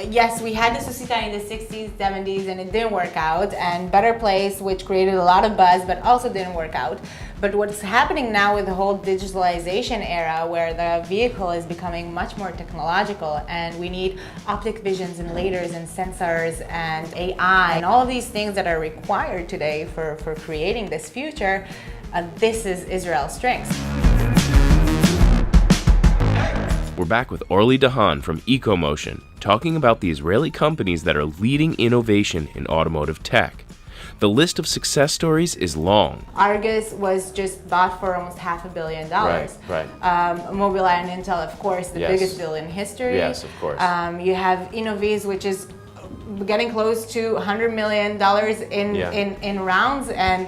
yes, we had the Susita in the 60s, 70s, and it didn't work out, and Better Place, which created a lot of buzz, but also didn't work out. But what's happening now with the whole digitalization era, where the vehicle is becoming much more technological, and we need optic visions and lidars and sensors and AI, and all of these things that are required today for creating this future, this is Israel's strength. We're back with Orly Dahan from EcoMotion, talking about the Israeli companies that are leading innovation in automotive tech. The list of success stories is long. Argus was just bought for almost $500 million. Right. Mobileye and Intel, of course, the biggest deal in history. Yes, of course. You have Innoviz, which is getting close to $100 million in rounds, and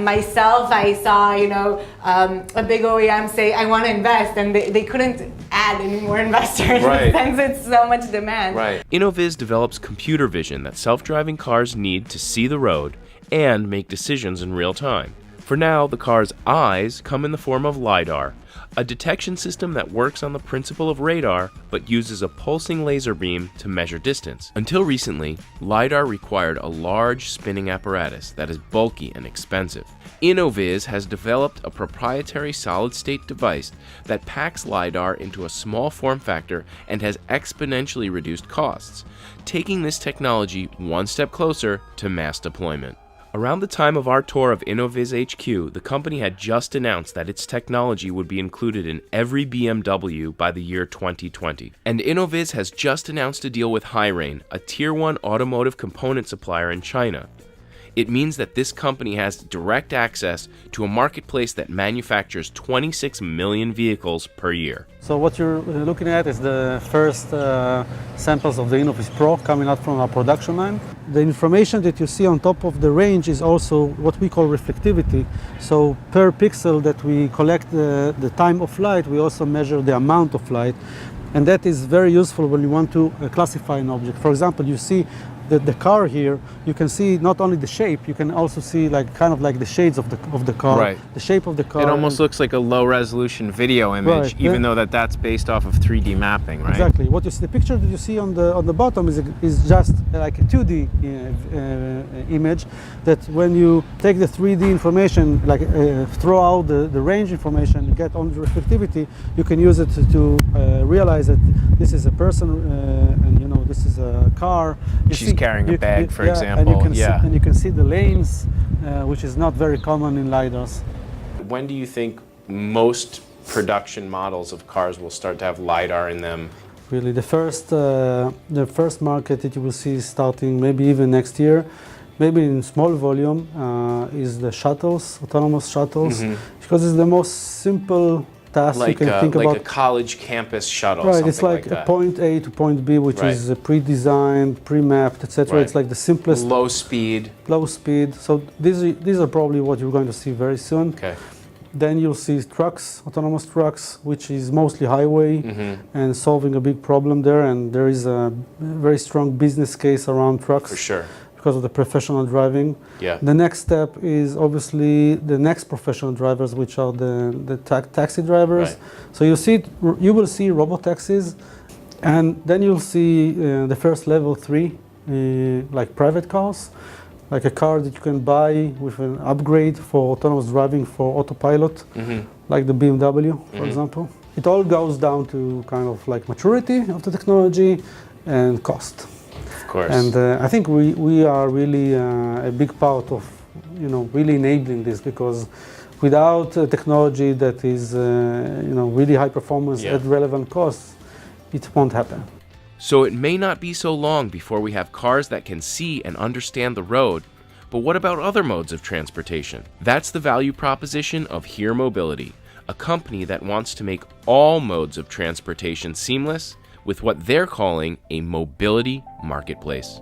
myself, I saw a big OEM say, I want to invest, and they couldn't add any more investors since it's so much demand. Innoviz develops computer vision that self-driving cars need to see the road and make decisions in real time. For now, the car's eyes come in the form of Lidar, a detection system that works on the principle of radar but uses a pulsing laser beam to measure distance. Until recently, Lidar required a large spinning apparatus that is bulky and expensive. Innoviz has developed a proprietary solid-state device that packs Lidar into a small form factor and has exponentially reduced costs, taking this technology one step closer to mass deployment. Around the time of our tour of Innoviz HQ, the company had just announced that its technology would be included in every BMW by the year 2020. And Innoviz has just announced a deal with HiRain, a Tier 1 automotive component supplier in China. It means that this company has direct access to a marketplace that manufactures 26 million vehicles per year. So what you're looking at is the first samples of the Innoviz Pro coming out from our production line. The information that you see on top of the range is also what we call reflectivity. So per pixel that we collect the time of light, we also measure the amount of light. And that is very useful when you want to classify an object. For example, you see the car here, you can see not only the shape, you can also see kind of like the shades of the car, the shape of the car. It almost looks like a low-resolution video image, even though that's based off of 3D mapping, right? Exactly. What you see, the picture that you see on the bottom is just like a 2D image. That when you take the 3D information, throw out the range information, you get on the reflectivity, you can use it to realize that this is a person and this is a car. She's carrying a bag, for example. And you can see the lanes, which is not very common in LiDARs. When do you think most production models of cars will start to have Lidar in them? Really, the first market that you will see starting maybe even next year, maybe in small volume, is the shuttles, autonomous shuttles, because it's the most simple task you can think about. Like a college campus shuttle, right? It's like a point A to point B, which is pre-designed, pre-mapped, etc. It's like the simplest. Low speed. Low speed. So these are probably what you're going to see very soon. Okay. Then you'll see trucks, autonomous trucks, which is mostly highway and solving a big problem there. And there is a very strong business case around trucks. For sure. Because of the professional driving. The next step is obviously the next professional drivers, which are the taxi drivers. So you will see robotaxis, and then you'll see the first level 3, like private cars, like a car that you can buy with an upgrade for autonomous driving for autopilot, like the BMW, for example. It all goes down to kind of like maturity of the technology and cost. Of course. And I think we are really a big part of, really enabling this, because without technology that is, really high performance at relevant costs, it won't happen. So it may not be so long before we have cars that can see and understand the road, but what about other modes of transportation? That's the value proposition of Here Mobility, a company that wants to make all modes of transportation seamless with what they're calling a mobility marketplace.